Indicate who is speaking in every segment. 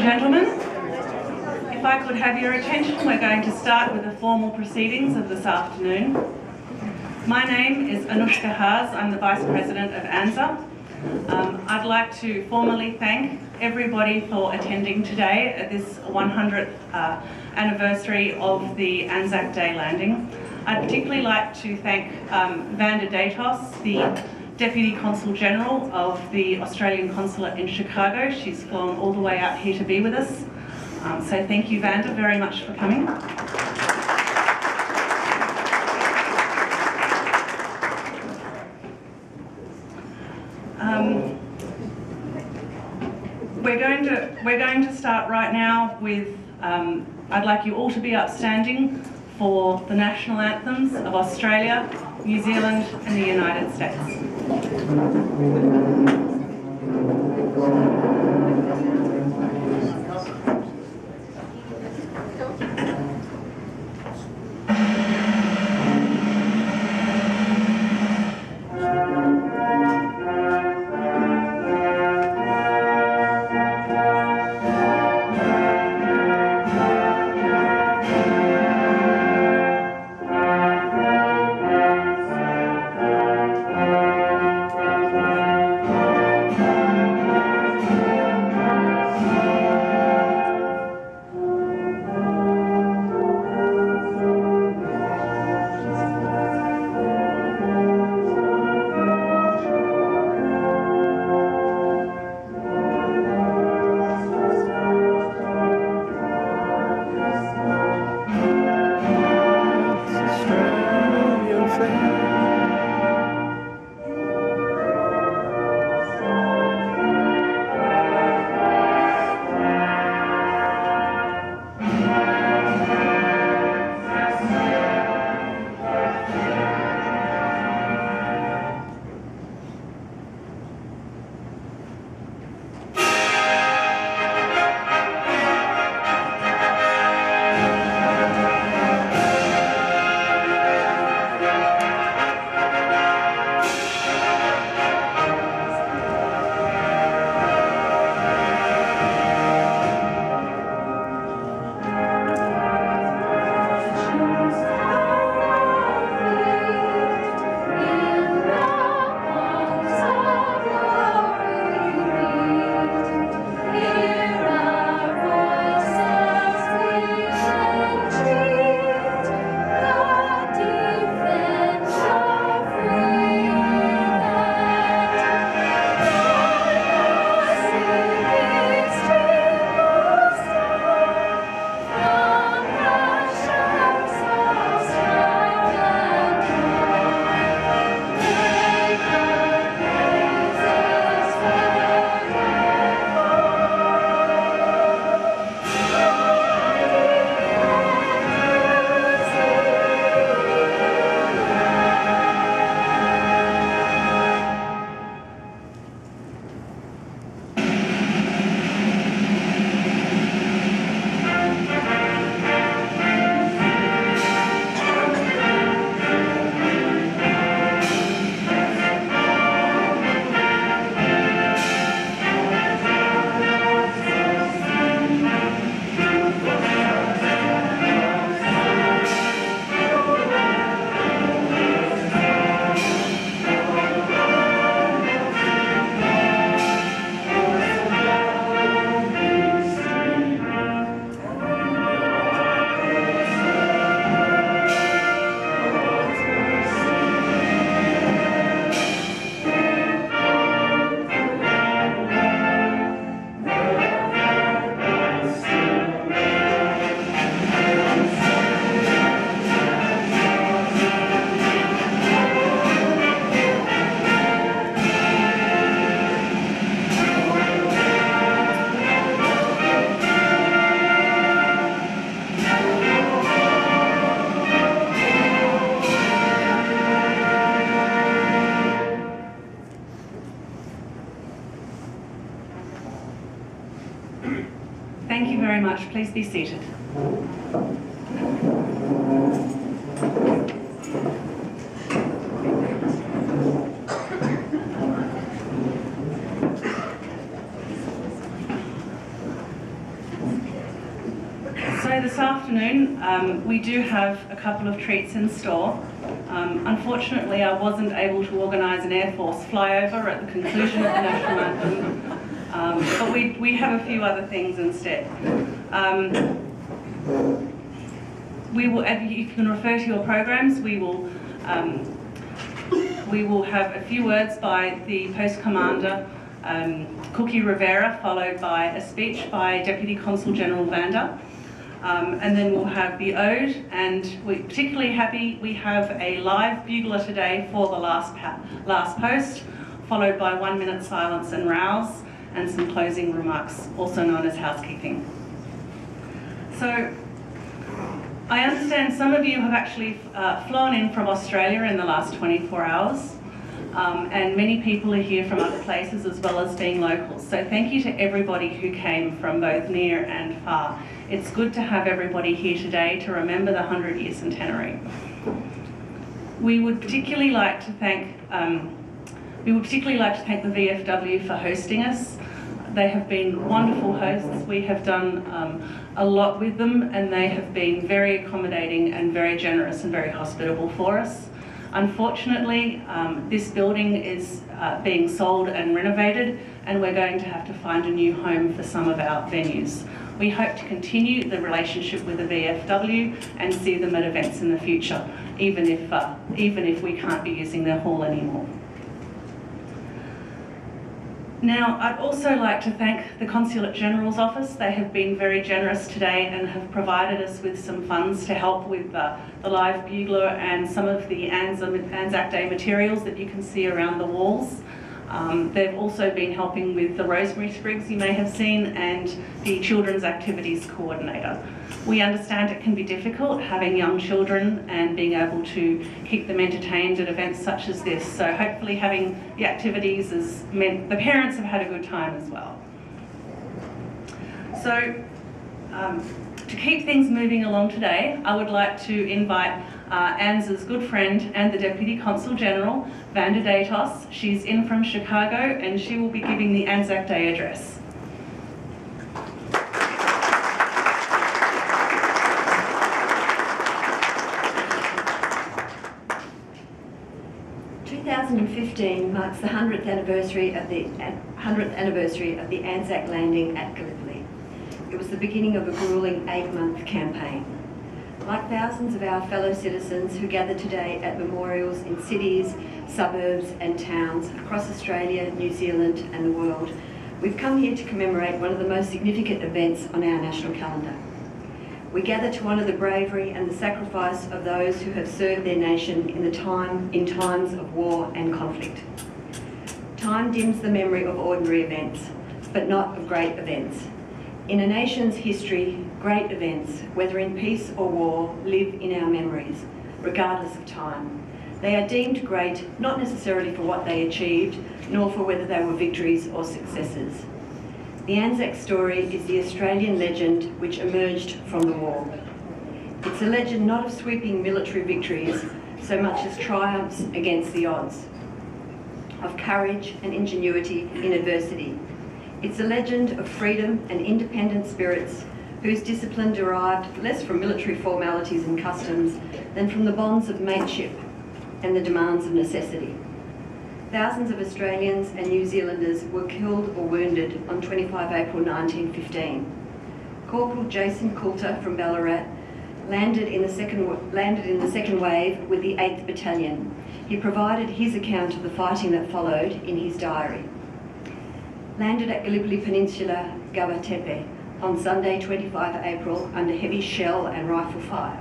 Speaker 1: gentlemen, if I could have your attention, we're going to start with the formal proceedings of this afternoon. My name is Anushka Haas. I'm the Vice President of ANZAA. I'd like to formally thank everybody for attending today at this 100th anniversary of the ANZAC Day landing. I'd particularly like to thank Vanda Datos, the Deputy Consul General of the Australian Consulate in Chicago. She's flown all the way out here to be with us. So thank you, Vanda, very much for coming. We're going to start right now with, I'd like you all to be upstanding for the national anthems of Australia, New Zealand and the United States. Thank you very much. Please be seated. So this afternoon we do have a couple of treats in store. Unfortunately, I wasn't able to organise an Air Force flyover at the conclusion of the National Anthem, but we have a few other things instead. We will, if you can refer to your programs, we will have a few words by the Post Commander, Cookie Rivera, followed by a speech by Deputy Consul General Vander. And then we'll have the ode, and we're particularly happy we have a live bugler today for the last post, followed by 1 minute silence and rouse, and some closing remarks, also known as housekeeping. So, I understand some of you have actually flown in from Australia in the last 24 hours, and many people are here from other places as well as being locals. So thank you to everybody who came from both near and far. It's good to have everybody here today to remember the 100-year centenary. We would particularly like to thank the VFW for hosting us. They have been wonderful hosts. We have done a lot with them, and they have been very accommodating and very generous and very hospitable for us. Unfortunately, this building is being sold and renovated, and we're going to have to find a new home for some of our venues. We hope to continue the relationship with the VFW and see them at events in the future, even if we can't be using their hall anymore. Now, I'd also like to thank the Consulate General's Office. They have been very generous today and have provided us with some funds to help with the live bugler and some of the ANZAC Day materials that you can see around the walls. They've also been helping with the rosemary sprigs you may have seen and the Children's Activities Coordinator. We understand it can be difficult having young children and being able to keep them entertained at events such as this. So hopefully having the activities has meant the parents have had a good time as well. So to keep things moving along today, I would like to invite ANZA's good friend and the Deputy Consul General, Vander Datos. She's in from Chicago and she will be giving the ANZAC Day address.
Speaker 2: 2015 marks the 100th anniversary of the ANZAC landing at Gallipoli. It was the beginning of a gruelling 8-month campaign. Like thousands of our fellow citizens who gather today at memorials in cities, suburbs and towns across Australia, New Zealand and the world, we've come here to commemorate one of the most significant events on our national calendar. We gather to honour the bravery and the sacrifice of those who have served their nation in times of war and conflict. Time dims the memory of ordinary events, but not of great events. In a nation's history, great events, whether in peace or war, live in our memories, regardless of time. They are deemed great, not necessarily for what they achieved, nor for whether they were victories or successes. The ANZAC story is the Australian legend which emerged from the war. It's a legend not of sweeping military victories, so much as triumphs against the odds, of courage and ingenuity in adversity. It's a legend of freedom and independent spirits whose discipline derived less from military formalities and customs than from the bonds of mateship and the demands of necessity. Thousands of Australians and New Zealanders were killed or wounded on 25 April 1915. Corporal Jason Coulter from Ballarat landed in the second wave with the 8th Battalion. He provided his account of the fighting that followed in his diary. Landed at Gallipoli Peninsula, Gabatepe, on Sunday 25 April under heavy shell and rifle fire.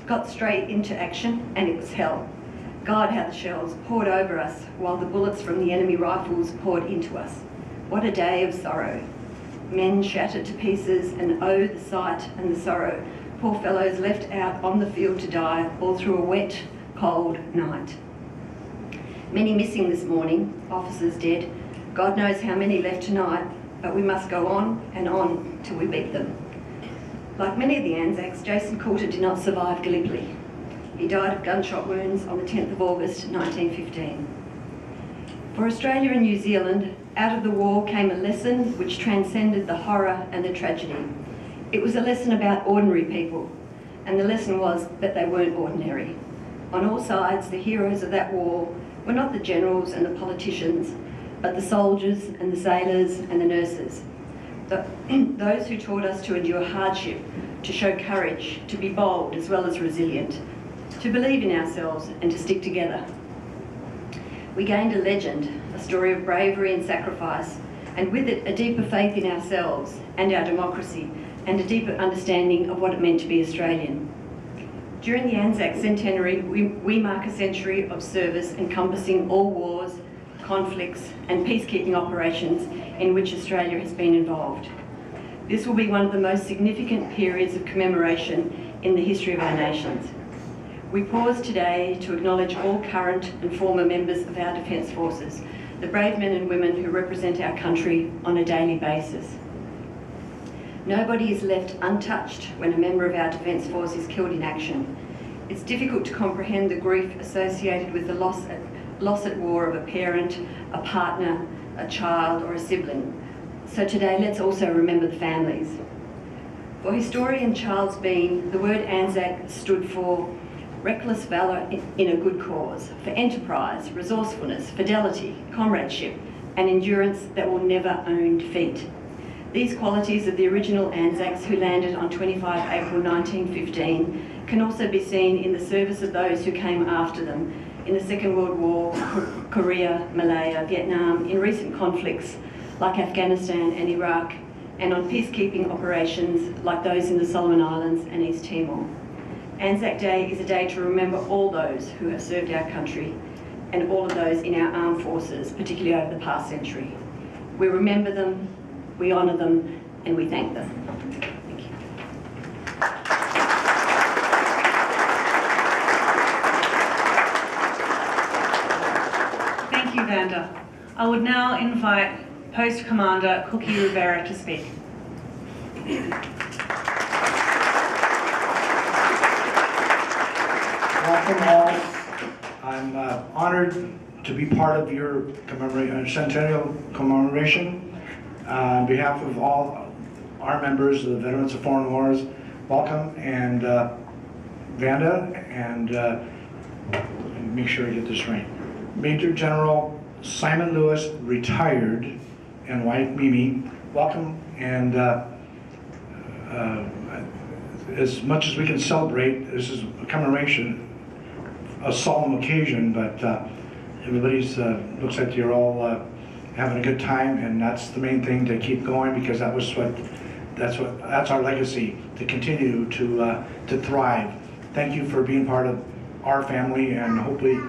Speaker 2: Got straight into action and it was hell. God, how the shells poured over us while the bullets from the enemy rifles poured into us. What a day of sorrow. Men shattered to pieces, and oh, the sight and the sorrow. Poor fellows left out on the field to die all through a wet, cold night. Many missing this morning, officers dead. God knows how many left tonight, but we must go on and on till we beat them. Like many of the ANZACs, Jason Coulter did not survive Gallipoli. He died of gunshot wounds on the 10th of August 1915. For Australia and New Zealand, out of the war came a lesson which transcended the horror and the tragedy. It was a lesson about ordinary people, and the lesson was that they weren't ordinary. On all sides, the heroes of that war were not the generals and the politicians, but the soldiers and the sailors and the nurses. Those who taught us to endure hardship, to show courage, to be bold as well as resilient, to believe in ourselves and to stick together. We gained a legend, a story of bravery and sacrifice, and with it a deeper faith in ourselves and our democracy, and a deeper understanding of what it meant to be Australian. During the ANZAC centenary, we mark a century of service encompassing all wars, conflicts and peacekeeping operations in which Australia has been involved. This will be one of the most significant periods of commemoration in the history of our nations. We pause today to acknowledge all current and former members of our Defence Forces, the brave men and women who represent our country on a daily basis. Nobody is left untouched when a member of our Defence Force is killed in action. It's difficult to comprehend the grief associated with the loss at war of a parent, a partner, a child or a sibling. So today let's also remember the families. For historian Charles Bean, the word ANZAC stood for reckless valour in a good cause, for enterprise, resourcefulness, fidelity, comradeship and endurance that will never own defeat. These qualities of the original ANZACs who landed on 25 April 1915 can also be seen in the service of those who came after them in the Second World War, Korea, Malaya, Vietnam, in recent conflicts like Afghanistan and Iraq, and on peacekeeping operations like those in the Solomon Islands and East Timor. ANZAC Day is a day to remember all those who have served our country and all of those in our armed forces, particularly over the past century. We remember them, we honour them, and we thank them. Thank you.
Speaker 1: Thank you, Vanda. I would now invite Post Commander Cookie Rivera to speak.
Speaker 3: Welcome all. I'm honored to be part of your centennial commemoration. On behalf of all our members of the Veterans of Foreign Wars, welcome, and Vanda, and make sure I get this right. Major General Simon Lewis, retired, and wife Mimi, welcome, and as much as we can celebrate, this is a commemoration, a solemn occasion, but everybody's, looks like you're all having a good time, and that's the main thing, to keep going, because that's our legacy, to continue to thrive. Thank you for being part of our family, and hopefully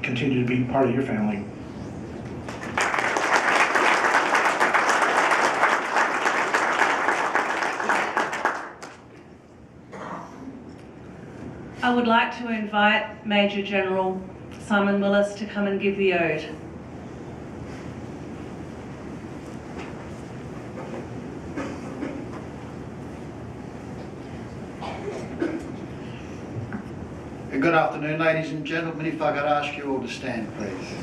Speaker 3: continue to be part of your family.
Speaker 1: I would like to invite Major General Simon Willis to come and give the ode.
Speaker 4: Good afternoon, ladies and gentlemen. If I could ask you all to stand, please.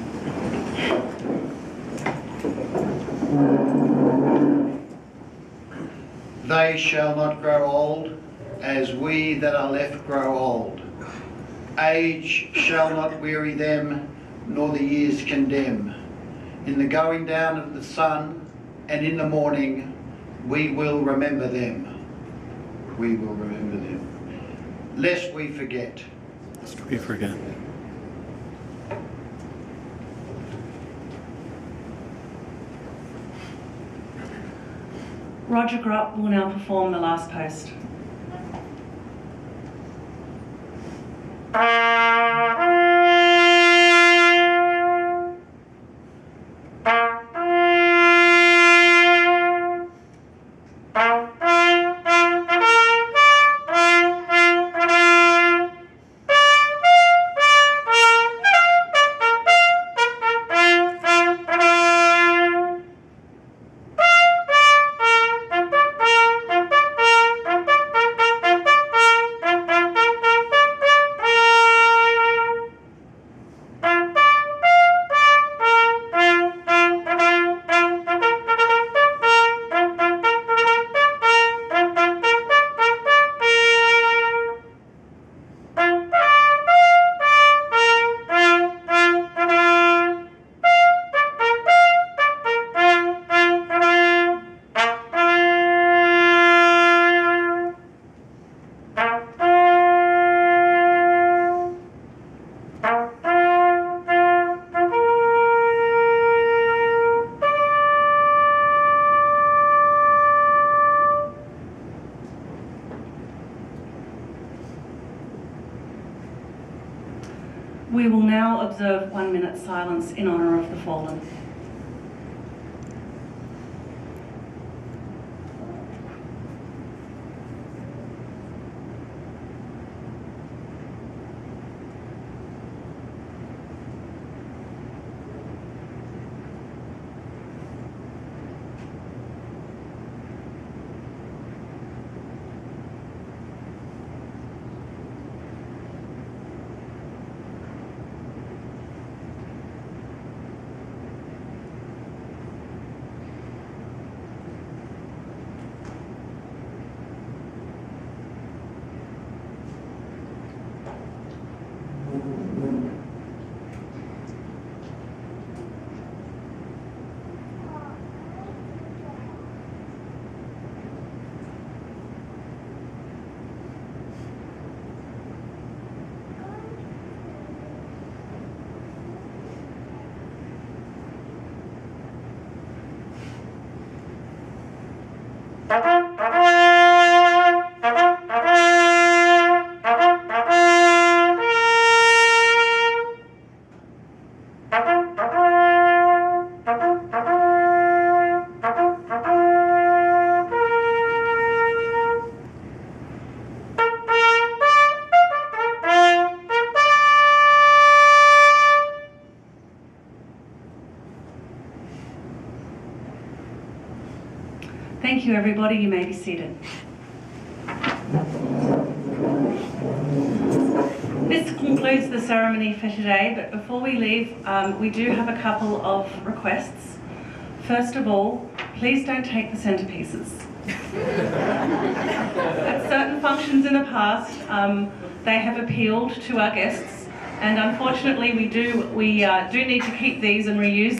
Speaker 4: They shall not grow old, as we that are left grow old. Age shall not weary them, nor the years condemn. In the going down of the sun and in the morning, we will remember them. We will remember them. Lest we forget.
Speaker 5: Lest we forget.
Speaker 1: Roger Gropp will now perform the last post. We will now observe 1 minute silence in honour of the fallen. Thank you, everybody. You may be seated. This concludes the ceremony for today, but before we leave, we do have a couple of requests. First of all, please don't take the centerpieces. At certain functions in the past, they have appealed to our guests, and unfortunately we do need to keep these and reuse